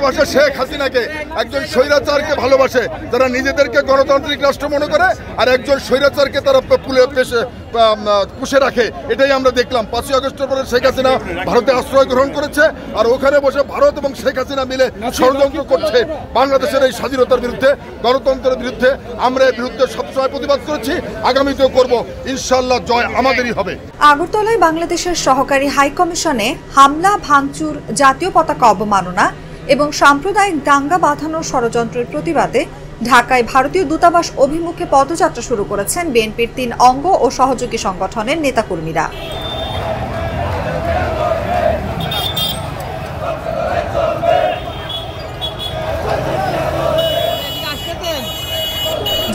ভালোবাসে শেখ হাসিনাকে, একজন স্বৈরাচারকে ভালোবাসে যারা নিজেদেরকে গণতান্ত্রিক রাষ্ট্র মনে করে, আর একজন স্বৈরাচারকে তারা পুষে রাখে। এটাই আমরা দেখলাম 5ই আগস্টের পরে শেখ হাসিনা ভারতে আশ্রয় গ্রহণ করেছে, আর ওখানে বসে ভারত এবং শেখ হাসিনা মিলে ষড়যন্ত্র করছে বাংলাদেশের এই স্বাধীনতার বিরুদ্ধে, গণতন্ত্রের বিরুদ্ধে। আমরা এর বিরুদ্ধে সবসময় প্রতিবাদ করেছি, আগামীতেও করব। ইনশাআল্লাহ জয় আমাদেরই হবে। আগরতলায় বাংলাদেশের সহকারী হাই কমিশনে হামলা, ভাঙচুর, জাতীয় পতাকা অবমাননা এবং সাম্প্রদায়িক দাঙ্গা বাঁধানোর ষড়যন্ত্রের প্রতিবাদে ঢাকায় ভারতীয় দূতাবাস অভিমুখে পদযাত্রা শুরু করেছেন বিএনপির 3 অঙ্গ ও সহযোগী সংগঠনের নেতাকর্মীরা।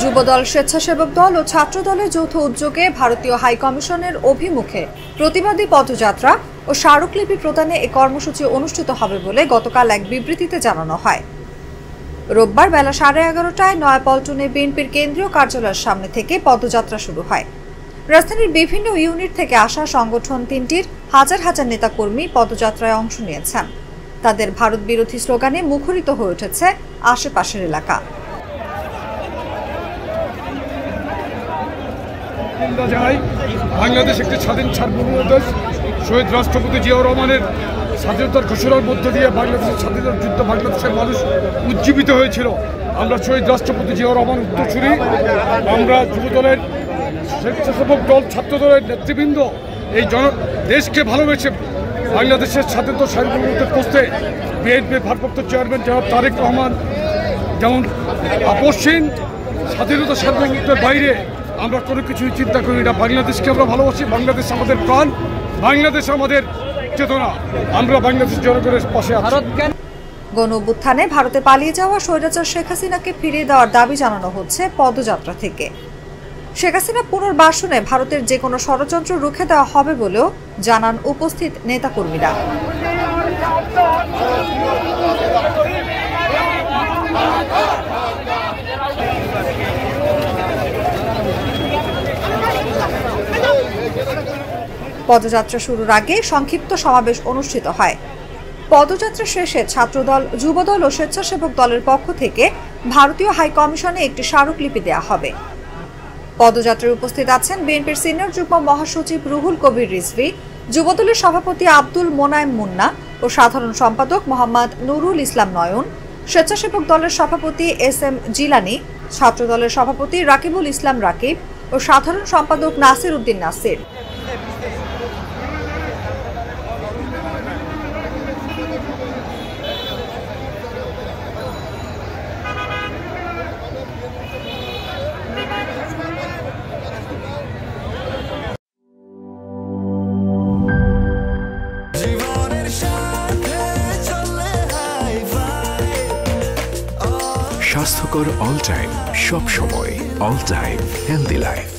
যুবদল, স্বেচ্ছাসেবক দল ও ছাত্র দলের যৌথ উদ্যোগে ভারতীয় হাই কমিশনের অভিমুখে প্রতিবাদী পদযাত্রা ও স্মারকলিপি প্রদানে এই কর্মসূচি অনুষ্ঠিত হবে বলে গতকাল এক বিবৃতিতে জানানো হয়। রোববার বেলা 11:30টায় নয়াপল্টনে বিএনপির কেন্দ্রীয় কার্যালয়ের সামনে থেকে পদযাত্রা শুরু হয়। রাজধানীর বিভিন্ন ইউনিট থেকে আসা সংগঠন 3টির হাজার হাজার নেতাকর্মী পদযাত্রায় অংশ নিয়েছেন। তাদের ভারত বিরোধী স্লোগানে মুখরিত হয়ে উঠেছে আশেপাশের এলাকা। বাংলাদেশ একটি স্বাধীন সার্বভৌম দেশ। শহীদ রাষ্ট্রপতি জিয়াউর রহমানের স্বাধীনতার ঘোষণার মধ্য দিয়ে বাংলাদেশের স্বাধীনতার যুদ্ধ বাংলাদেশের মানুষ উজ্জীবিত হয়েছিল। আমরা শহীদ রাষ্ট্রপতি জিয়াউর রহমান উত্তরসূরি। আমরা যুবদলের, স্বেচ্ছাসেবক দল, ছাত্র দলের নেতৃবৃন্দ এই দেশকে ভালোবেসে বাংলাদেশের স্বাধীনতা সার্বভৌমত্বের প্রশ্নে বিএনপির ভারপ্রাপ্ত চেয়ারম্যান জনাব তারেক রহমান যেমন আপসহীন, স্বাধীনতা সার্বভৌমত্বের বাইরে আমরা কোনো কিছুই চিন্তা করি না। বাংলাদেশকে আমরা ভালোবাসি, বাংলাদেশ আমাদের প্রাণ, বাংলাদেশ আমাদের চেতনা। আমরা বাংলাদেশের জনগণের পাশে আছি। গণ অভ্যুত্থানে ভারতে পালিয়ে যাওয়া স্বৈরাচার শেখ হাসিনাকে ফিরিয়ে দেওয়ার দাবি জানানো হচ্ছে পদযাত্রা থেকে। শেখ হাসিনা পুনর্বাসনে ভারতের যে কোনো ষড়যন্ত্র রুখে দেওয়া হবে বলেও জানান উপস্থিত নেতাকর্মীরা। পদযাত্রা শুরুর আগে সংক্ষিপ্ত সমাবেশ অনুষ্ঠিত হয়। পদযাত্রা শেষে ছাত্রদল, যুবদল ও স্বেচ্ছাসেবক দলের পক্ষ থেকে ভারতীয় হাই কমিশনে একটি স্মারকলিপি দেওয়া হবে। পদযাত্রায় উপস্থিত আছেন বিএনপির সিনিয়র যুগ্ম মহাসচিব রুহুল কবির রিজভী, যুবদলের সভাপতি আব্দুল মোনায়েম মুন্না ও সাধারণ সম্পাদক মোহাম্মদ নুরুল ইসলাম নয়ন, স্বেচ্ছাসেবক দলের সভাপতি SM জিলানি, ছাত্র দলের সভাপতি রাকিবুল ইসলাম রাকিব ও সাধারণ সম্পাদক নাসির উদ্দিন নাসির। স্বাস্থ্যকর অল টাইম, সব সময় অল টাইম হেলদি লাইফ।